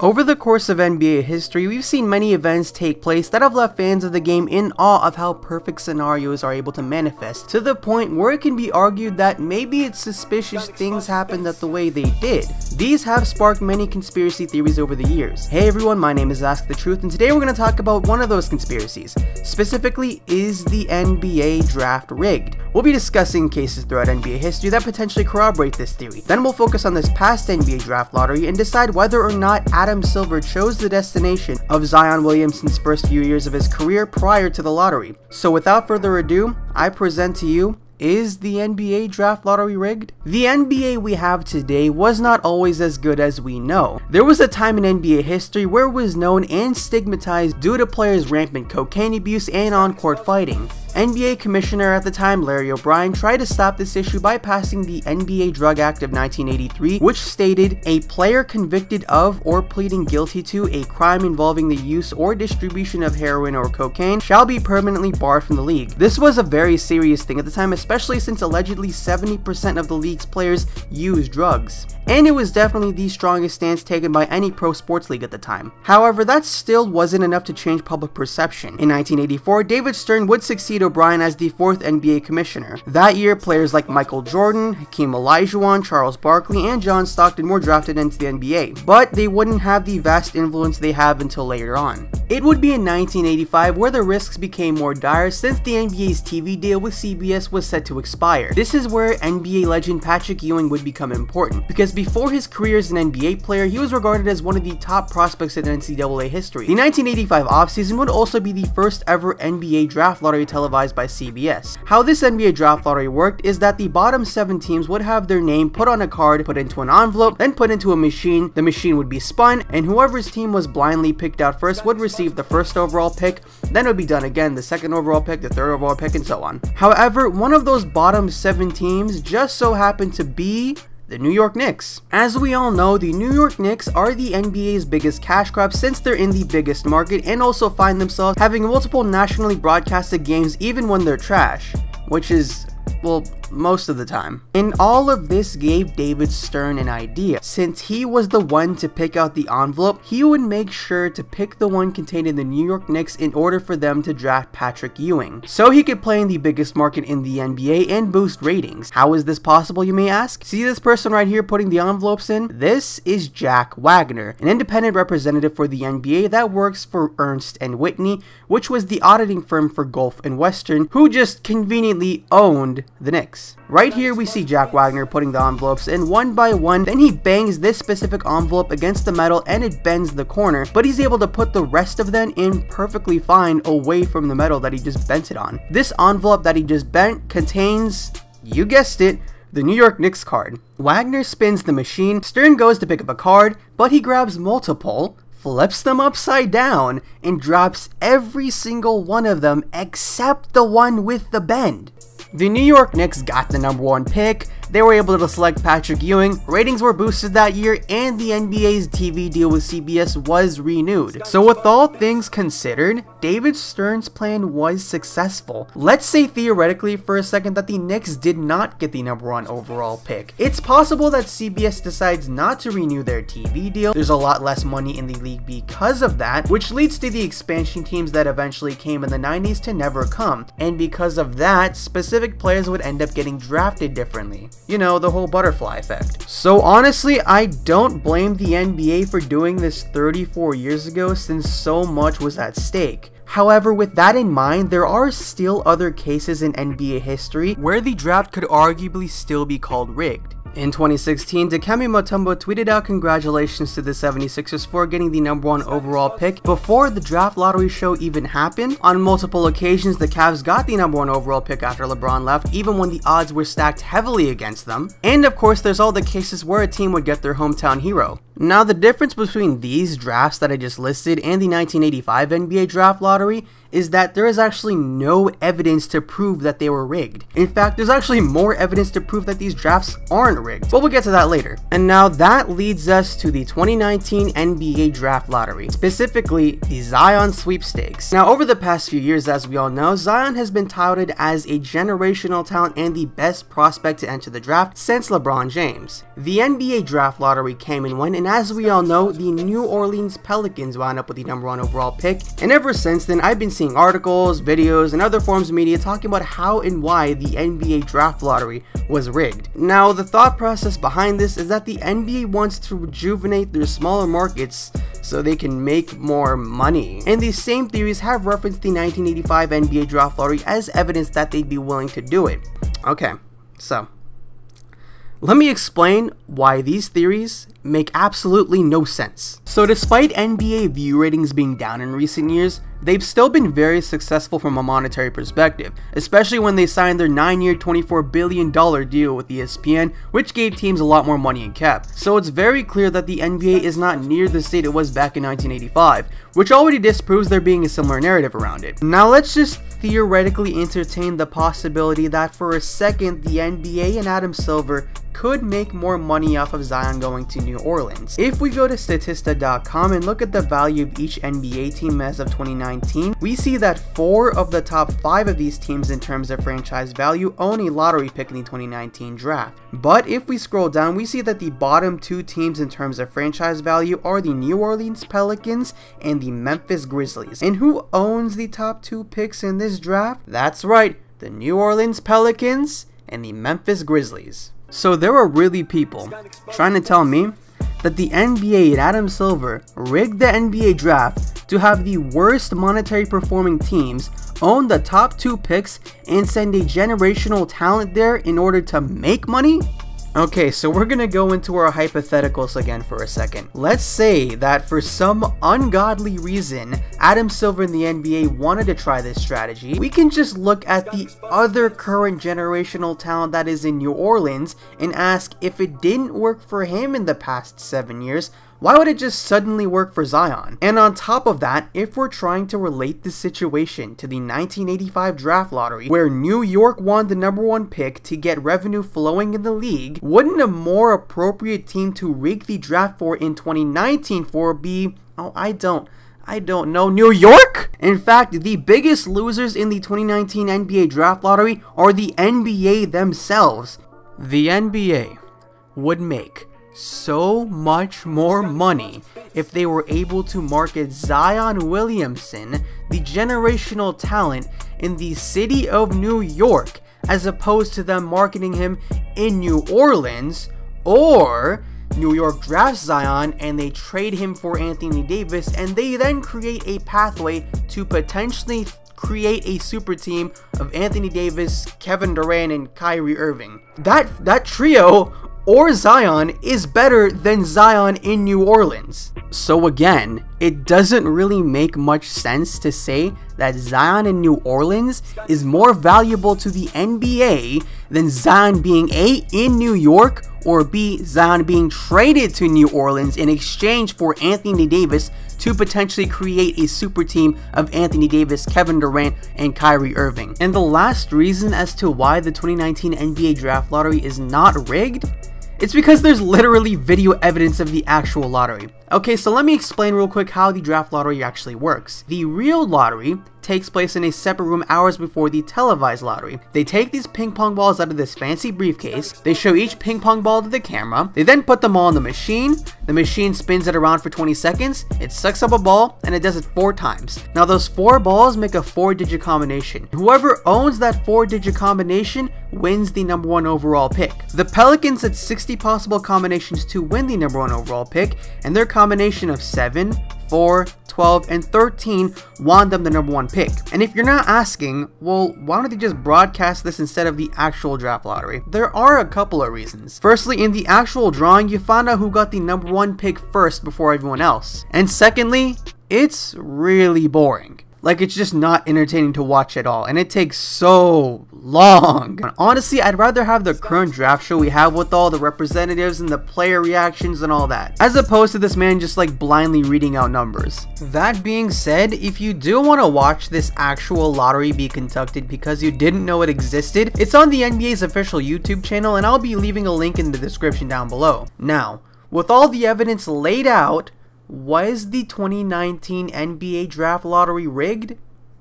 Over the course of NBA history, we've seen many events take place that have left fans of the game in awe of how perfect scenarios are able to manifest, to the point where it can be argued that maybe it's suspicious things happened the way they did. These have sparked many conspiracy theories over the years. Hey everyone, my name is Ask the Truth, and today we're going to talk about one of those conspiracies. Specifically, is the NBA draft rigged? We'll be discussing cases throughout NBA history that potentially corroborate this theory. Then we'll focus on this past NBA draft lottery and decide whether or not Adam Silver chose the destination of Zion Williamson's first few years of his career prior to the lottery. So without further ado, I present to you, is the NBA draft lottery rigged? The NBA we have today was not always as good as we know. There was a time in NBA history where it was known and stigmatized due to players' rampant cocaine abuse and on-court fighting. NBA Commissioner at the time, Larry O'Brien, tried to stop this issue by passing the NBA Drug Act of 1983, which stated, a player convicted of or pleading guilty to a crime involving the use or distribution of heroin or cocaine shall be permanently barred from the league. This was a very serious thing at the time, especially since allegedly 70% of the league's players used drugs. And it was definitely the strongest stance taken by any pro sports league at the time. However, that still wasn't enough to change public perception. In 1984, David Stern would succeed O'Brien as the fourth NBA commissioner. That year, players like Michael Jordan, Hakeem Olajuwon, Charles Barkley, and John Stockton were drafted into the NBA, but they wouldn't have the vast influence they have until later on. It would be in 1985 where the risks became more dire since the NBA's TV deal with CBS was set to expire. This is where NBA legend Patrick Ewing would become important, because before his career as an NBA player, he was regarded as one of the top prospects in NCAA history. The 1985 offseason would also be the first ever NBA draft lottery televised by CBS. How this NBA draft lottery worked is that the bottom 7 teams would have their name put on a card, put into an envelope, then put into a machine. The machine would be spun, and whoever's team was blindly picked out first would receive the first overall pick, then it would be done again, the second overall pick, the third overall pick, and so on. However, one of those bottom 7 teams just so happened to be the New York Knicks. As we all know, the New York Knicks are the NBA's biggest cash crop since they're in the biggest market and also find themselves having multiple nationally broadcasted games even when they're trash, which is, well, most of the time. And all of this gave David Stern an idea. Since he was the one to pick out the envelope, he would make sure to pick the one contained in the New York Knicks in order for them to draft Patrick Ewing, so he could play in the biggest market in the NBA and boost ratings. How is this possible, you may ask? See this person right here putting the envelopes in? This is Jack Wagner, an independent representative for the NBA that works for Ernst & Whitney, which was the auditing firm for Gulf and Western, who just conveniently owned the Knicks. Right here we see Jack Wagner putting the envelopes in one by one, then he bangs this specific envelope against the metal and it bends the corner, but he's able to put the rest of them in perfectly fine away from the metal that he just bent it on. This envelope that he just bent contains, you guessed it, the New York Knicks card. Wagner spins the machine, Stern goes to pick up a card, but he grabs multiple, flips them upside down, and drops every single one of them except the one with the bend. The New York Knicks got the #1 pick, they were able to select Patrick Ewing, ratings were boosted that year, and the NBA's TV deal with CBS was renewed. So with all things considered, David Stern's plan was successful. Let's say theoretically for a second that the Knicks did not get the #1 overall pick. It's possible that CBS decides not to renew their TV deal. There's a lot less money in the league because of that, which leads to the expansion teams that eventually came in the 90s to never come. And because of that, specific players would end up getting drafted differently. You know, the whole butterfly effect. So honestly, I don't blame the NBA for doing this 34 years ago since so much was at stake. However, with that in mind, there are still other cases in NBA history where the draft could arguably still be called rigged. In 2016, Dikembe Mutombo tweeted out congratulations to the 76ers for getting the #1 overall pick before the draft lottery show even happened. On multiple occasions, the Cavs got the #1 overall pick after LeBron left, even when the odds were stacked heavily against them. And of course, there's all the cases where a team would get their hometown hero. Now, the difference between these drafts that I just listed and the 1985 NBA draft lottery is that there is actually no evidence to prove that they were rigged. In fact, there's actually more evidence to prove that these drafts aren't rigged, but we'll get to that later. And now that leads us to the 2019 NBA draft lottery, specifically the Zion sweepstakes. Now, over the past few years, as we all know, Zion has been touted as a generational talent and the best prospect to enter the draft since LeBron James. The NBA draft lottery came and went and as we all know, the New Orleans Pelicans wound up with the #1 overall pick, and ever since then I've been seeing articles, videos, and other forms of media talking about how and why the NBA draft lottery was rigged. Now, the thought process behind this is that the NBA wants to rejuvenate their smaller markets so they can make more money. And these same theories have referenced the 1985 NBA draft lottery as evidence that they'd be willing to do it. Okay, so let me explain why these theories make absolutely no sense. So despite NBA view ratings being down in recent years, they've still been very successful from a monetary perspective, especially when they signed their 9-year $24 billion deal with ESPN, which gave teams a lot more money in cap. So it's very clear that the NBA is not near the state it was back in 1985, which already disproves there being a similar narrative around it. Now let's just theoretically entertain the possibility that for a second the NBA and Adam Silver could make more money off of Zion going to New Orleans. If we go to Statista.com and look at the value of each NBA team as of 2019, we see that 4 of the top 5 of these teams in terms of franchise value own a lottery pick in the 2019 draft. But if we scroll down, we see that the bottom 2 teams in terms of franchise value are the New Orleans Pelicans and the Memphis Grizzlies. And who owns the top 2 picks in this draft? That's right, the New Orleans Pelicans and the Memphis Grizzlies. So there are really people trying to tell me that the NBA and Adam Silver rigged the NBA draft to have the worst monetary performing teams own the top 2 picks and send a generational talent there in order to make money? Okay, so we're gonna go into our hypotheticals again for a second. Let's say that for some ungodly reason, Adam Silver and the NBA wanted to try this strategy. We can just look at the other current generational talent that is in New Orleans and ask, if it didn't work for him in the past 7 years, why would it just suddenly work for Zion? And on top of that, if we're trying to relate this situation to the 1985 draft lottery, where New York won the #1 pick to get revenue flowing in the league, wouldn't a more appropriate team to rig the draft for in 2019 be, I don't know, New York? In fact, the biggest losers in the 2019 NBA draft lottery are the NBA themselves. The NBA would make so much more money if they were able to market Zion Williamson, the generational talent in the city of New York, as opposed to them marketing him in New Orleans, or New York drafts Zion and they trade him for Anthony Davis, and they then create a pathway to potentially create a super team of Anthony Davis, Kevin Durant, and Kyrie Irving. That trio or Zion is better than Zion in New Orleans. So again, it doesn't really make much sense to say that Zion in New Orleans is more valuable to the NBA than Zion being A, in New York, or B, Zion being traded to New Orleans in exchange for Anthony Davis to potentially create a super team of Anthony Davis, Kevin Durant, and Kyrie Irving. And the last reason as to why the 2019 NBA draft lottery is not rigged, it's because there's literally video evidence of the actual lottery. Okay, so let me explain real quick how the draft lottery actually works. The real lottery takes place in a separate room hours before the televised lottery. They take these ping pong balls out of this fancy briefcase, they show each ping pong ball to the camera, they then put them all in the machine spins it around for 20 seconds, it sucks up a ball, and it does it 4 times. Now those 4 balls make a 4-digit combination. Whoever owns that 4-digit combination wins the #1 overall pick. The Pelicans had 60 possible combinations to win the #1 overall pick, and their combination of 7, 4, 12, and 13 won them the #1 pick. And if you're not asking, well, why don't they just broadcast this instead of the actual draft lottery? There are a couple of reasons. Firstly, in the actual drawing, you find out who got the #1 pick first before everyone else. And secondly, it's really boring. Like, it's just not entertaining to watch at all, and it takes so long. Honestly, I'd rather have the current draft show we have with all the representatives and the player reactions and all that, as opposed to this man just like blindly reading out numbers. That being said, if you do want to watch this actual lottery be conducted because you didn't know it existed, it's on the NBA's official YouTube channel, and I'll be leaving a link in the description down below. Now, with all the evidence laid out, was the 2019 NBA draft lottery rigged?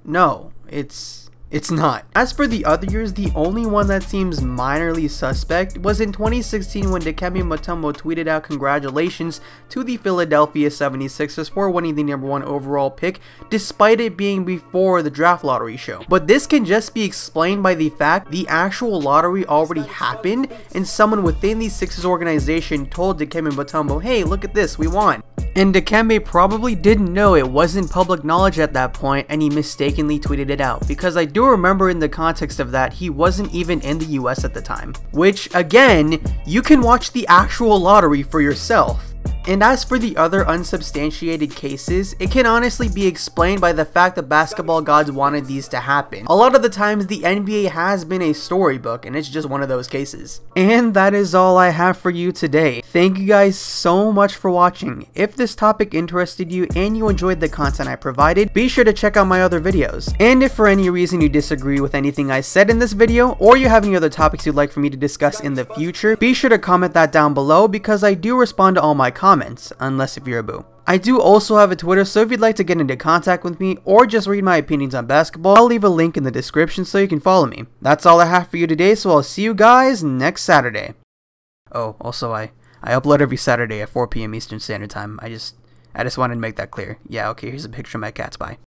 No, it's It's not. As for the other years, the only one that seems minorly suspect was in 2016 when Dikembe Mutombo tweeted out congratulations to the Philadelphia 76ers for winning the #1 overall pick, despite it being before the draft lottery show. But this can just be explained by the fact the actual lottery already happened and someone within the Sixers organization told Dikembe Mutombo, hey, look at this, we won. And Dikembe probably didn't know it wasn't public knowledge at that point, and he mistakenly tweeted it out, because I do remember in the context of that, he wasn't even in the US at the time. Which, again, you can watch the actual lottery for yourself. And as for the other unsubstantiated cases, it can honestly be explained by the fact that basketball gods wanted these to happen. A lot of the times the NBA has been a storybook, and it's just one of those cases. And that is all I have for you today. Thank you guys so much for watching. If this topic interested you and you enjoyed the content I provided, be sure to check out my other videos. And if for any reason you disagree with anything I said in this video, or you have any other topics you'd like for me to discuss in the future, be sure to comment that down below, because I do respond to all my comments, unless if you're a boo. I do also have a Twitter, so if you'd like to get into contact with me or just read my opinions on basketball, I'll leave a link in the description so you can follow me. That's all I have for you today, so I'll see you guys next Saturday. Oh, also I upload every Saturday at 4 PM Eastern Standard Time. I just wanted to make that clear. Yeah, okay, here's a picture of my cats. Bye.